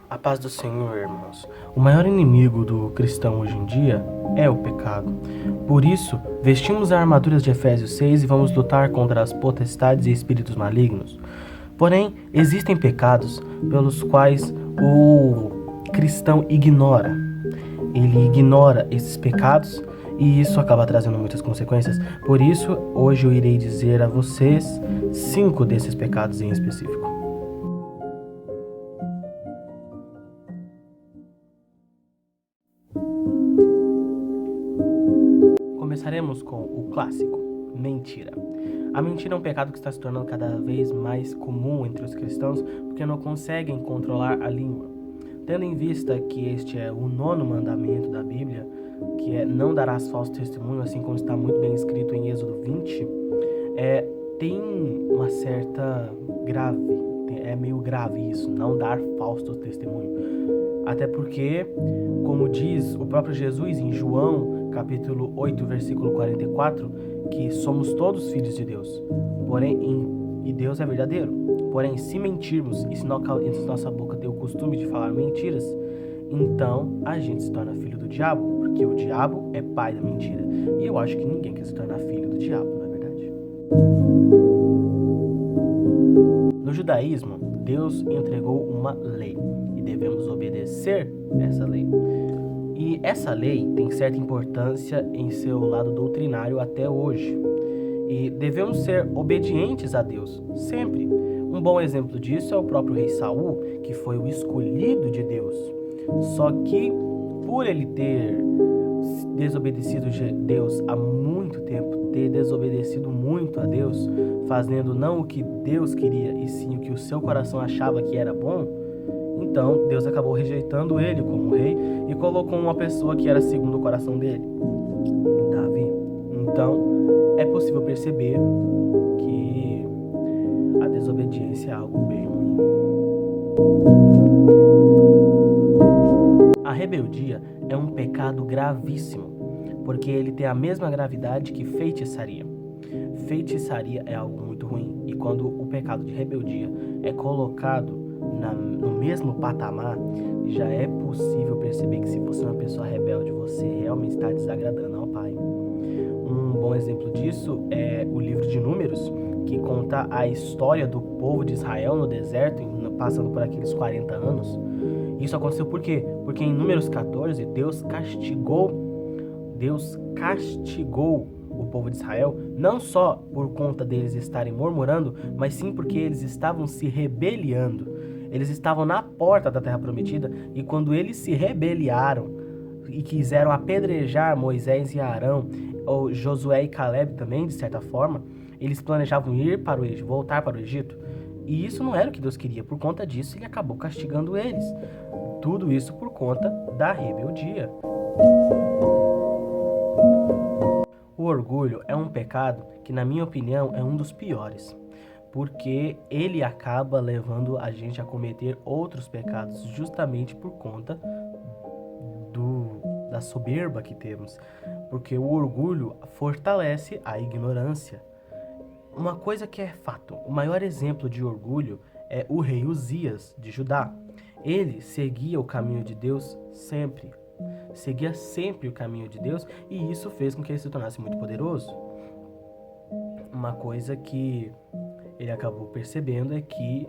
A paz do Senhor, irmãos. O maior inimigo do cristão hoje em dia é o pecado. Por isso, vestimos a armadura de Efésios 6 e vamos lutar contra as potestades e espíritos malignos. Porém, existem pecados pelos quais o cristão ignora. Ele ignora esses pecados e isso acaba trazendo muitas consequências. Por isso, hoje eu irei dizer a vocês 5 desses pecados em específico. Começaremos com o clássico, mentira. A mentira é um pecado que está se tornando cada vez mais comum entre os cristãos porque não conseguem controlar a língua. Tendo em vista que este é o 9º mandamento da Bíblia, que é não darás falso testemunho, assim como está muito bem escrito em Êxodo 20, tem uma certa é meio grave isso, não dar falso testemunho. Até porque, como diz o próprio Jesus em João, capítulo 8, versículo 44, que somos todos filhos de Deus, e Deus é verdadeiro. Porém, se mentirmos e se nossa boca ter o costume de falar mentiras, então a gente se torna filho do diabo, porque o diabo é pai da mentira. E eu acho que ninguém quer se tornar filho do diabo, não é verdade? No judaísmo, Deus entregou uma lei e devemos obedecer essa lei. E essa lei tem certa importância em seu lado doutrinário até hoje. E devemos ser obedientes a Deus, sempre. Um bom exemplo disso é o próprio rei Saul, que foi o escolhido de Deus. Só que, por ele ter desobedecido Deus há muito tempo, ter desobedecido muito a Deus, fazendo não o que Deus queria, e sim o que o seu coração achava que era bom, então Deus acabou rejeitando ele como rei e colocou uma pessoa que era segundo o coração dele, Davi. Então, é possível perceber que a desobediência é algo bem ruim. A rebeldia é um pecado gravíssimo, porque ele tem a mesma gravidade que feitiçaria. Feitiçaria é algo muito ruim, e quando o pecado de rebeldia é colocado no mesmo patamar, já é possível perceber que se você é uma pessoa rebelde, você realmente está desagradando ao Pai. Um bom exemplo disso é o livro de Números, que conta a história do povo de Israel no deserto, passando por aqueles 40 anos. Isso aconteceu por quê? Porque em Números 14, Deus castigou o povo de Israel, não só por conta deles estarem murmurando, mas sim porque eles estavam se rebeliando. Eles estavam na porta da terra prometida, e quando eles se rebeliaram e quiseram apedrejar Moisés e Arão, ou Josué e Caleb também, de certa forma, eles planejavam voltar para o Egito. E isso não era o que Deus queria. Por conta disso, ele acabou castigando eles. Tudo isso por conta da rebeldia. O orgulho é um pecado que, na minha opinião, é um dos piores, porque ele acaba levando a gente a cometer outros pecados justamente por conta da soberba que temos, porque o orgulho fortalece a ignorância. Uma coisa que é fato, o maior exemplo de orgulho é o rei Uzias de Judá. Ele seguia o caminho de Deus sempre. Seguia sempre o caminho de Deus, e isso fez com que ele se tornasse muito poderoso. Uma coisa que ele acabou percebendo é que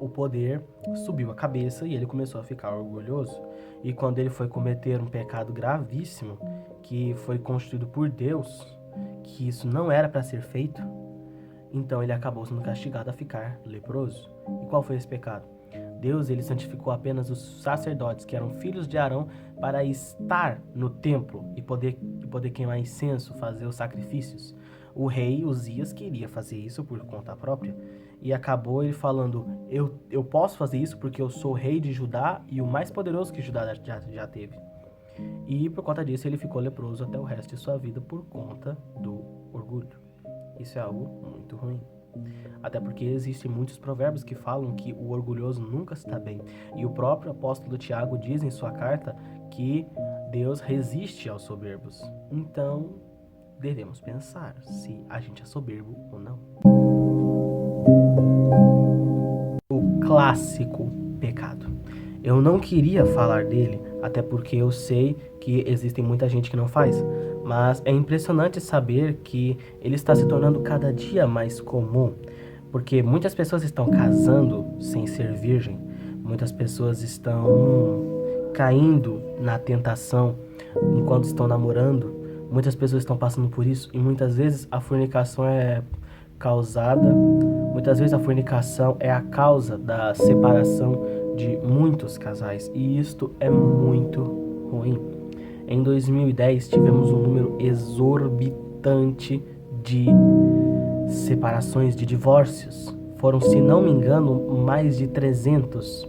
o poder subiu a cabeça e ele começou a ficar orgulhoso. E quando ele foi cometer um pecado gravíssimo, que foi constituído por Deus, que isso não era para ser feito, então ele acabou sendo castigado a ficar leproso. E qual foi esse pecado? Deus, ele santificou apenas os sacerdotes, que eram filhos de Arão, para estar no templo e poder queimar incenso, fazer os sacrifícios. O rei Uzias queria fazer isso por conta própria, e acabou ele falando, eu posso fazer isso porque eu sou rei de Judá e o mais poderoso que Judá já teve. E por conta disso ele ficou leproso até o resto de sua vida por conta do orgulho. Isso é algo muito ruim. Até porque existem muitos provérbios que falam que o orgulhoso nunca está bem. E o próprio apóstolo Tiago diz em sua carta que Deus resiste aos soberbos. Então, devemos pensar se a gente é soberbo ou não. O clássico pecado. Eu não queria falar dele, até porque eu sei que existe muita gente que não faz. Mas é impressionante saber que ele está se tornando cada dia mais comum. Porque muitas pessoas estão casando sem ser virgem. Muitas pessoas estão caindo na tentação enquanto estão namorando. Muitas pessoas estão passando por isso. E muitas vezes a fornicação é causada. Muitas vezes a fornicação é a causa da separação de muitos casais. E isto é muito ruim. Em 2010 tivemos um número exorbitante de separações, de divórcios. Foram, se não me engano, mais de 300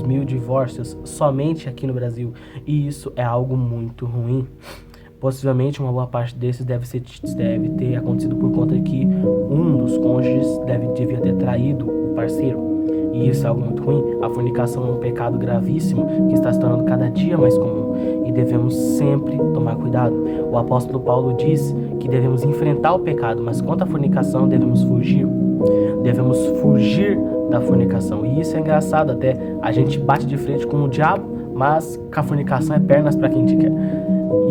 mil divórcios somente aqui no Brasil. E isso é algo muito ruim. Possivelmente uma boa parte desses deve ter acontecido por conta de que um dos cônjuges devia ter traído o parceiro. E isso é algo muito ruim. A fornicação é um pecado gravíssimo que está se tornando cada dia mais comum. E devemos sempre tomar cuidado. O apóstolo Paulo diz que devemos enfrentar o pecado, mas quanto à fornicação devemos fugir. Devemos fugir da fornicação. E isso é engraçado até. A gente bate de frente com o diabo, mas com a fornicação é pernas para quem te quer.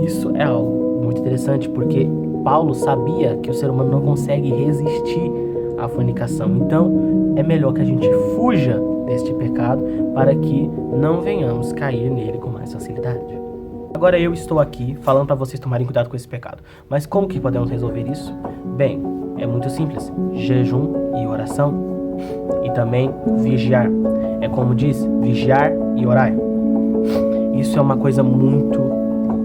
Isso é algo muito interessante, porque Paulo sabia que o ser humano não consegue resistir à fornicação. Então, é melhor que a gente fuja deste pecado para que não venhamos cair nele com mais facilidade. Agora eu estou aqui falando para vocês tomarem cuidado com esse pecado. Mas como que podemos resolver isso? Bem, é muito simples. Jejum e oração. E também vigiar. É como diz, vigiar e orar. Isso é uma coisa muito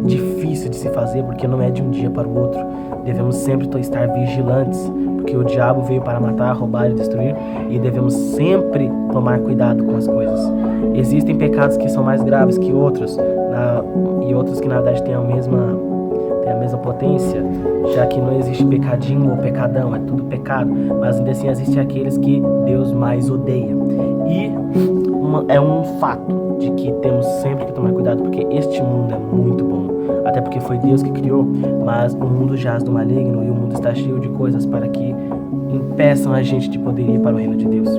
difícil de se fazer, porque não é de um dia para o outro. Devemos sempre estar vigilantes, porque o diabo veio para matar, roubar e destruir, e devemos sempre tomar cuidado com as coisas. Existem pecados que são mais graves que outros, e outros que na verdade têm a mesma potência, já que não existe pecadinho ou pecadão, é tudo pecado, mas ainda assim existem aqueles que Deus mais odeia. E é um fato de que temos sempre que tomar cuidado, porque este mundo é muito bom, até porque foi Deus que criou, mas o mundo jaz do maligno e o mundo está cheio de coisas para que impeçam a gente de poder ir para o reino de Deus.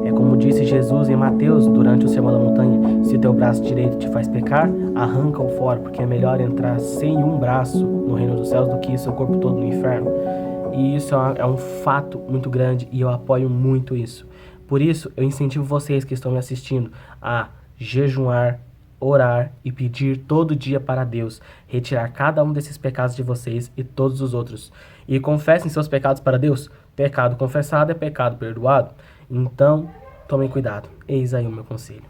É como disse Jesus em Mateus durante o Sermão da Montanha: se teu braço direito te faz pecar, arranca-o fora, porque é melhor entrar sem um braço no reino dos céus do que seu corpo todo no inferno. E isso é um fato muito grande e eu apoio muito isso. Por isso, eu incentivo vocês que estão me assistindo a jejuar, orar e pedir todo dia para Deus retirar cada um desses pecados de vocês e todos os outros. E confessem seus pecados para Deus. Pecado confessado é pecado perdoado. Então, tomem cuidado. Eis aí o meu conselho.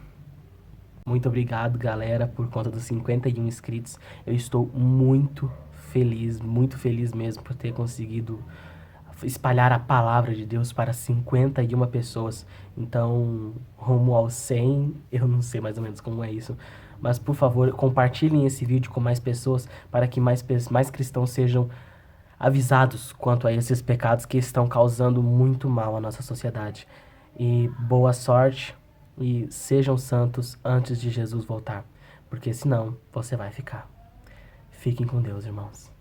Muito obrigado, galera, por conta dos 51 inscritos. Eu estou muito feliz mesmo por ter conseguido espalhar a palavra de Deus para 51 pessoas. Então, rumo aos 100, eu não sei mais ou menos como é isso. Mas, por favor, compartilhem esse vídeo com mais pessoas para que mais cristãos sejam avisados quanto a esses pecados que estão causando muito mal à nossa sociedade. E boa sorte e sejam santos antes de Jesus voltar, porque senão você vai ficar. Fiquem com Deus, irmãos.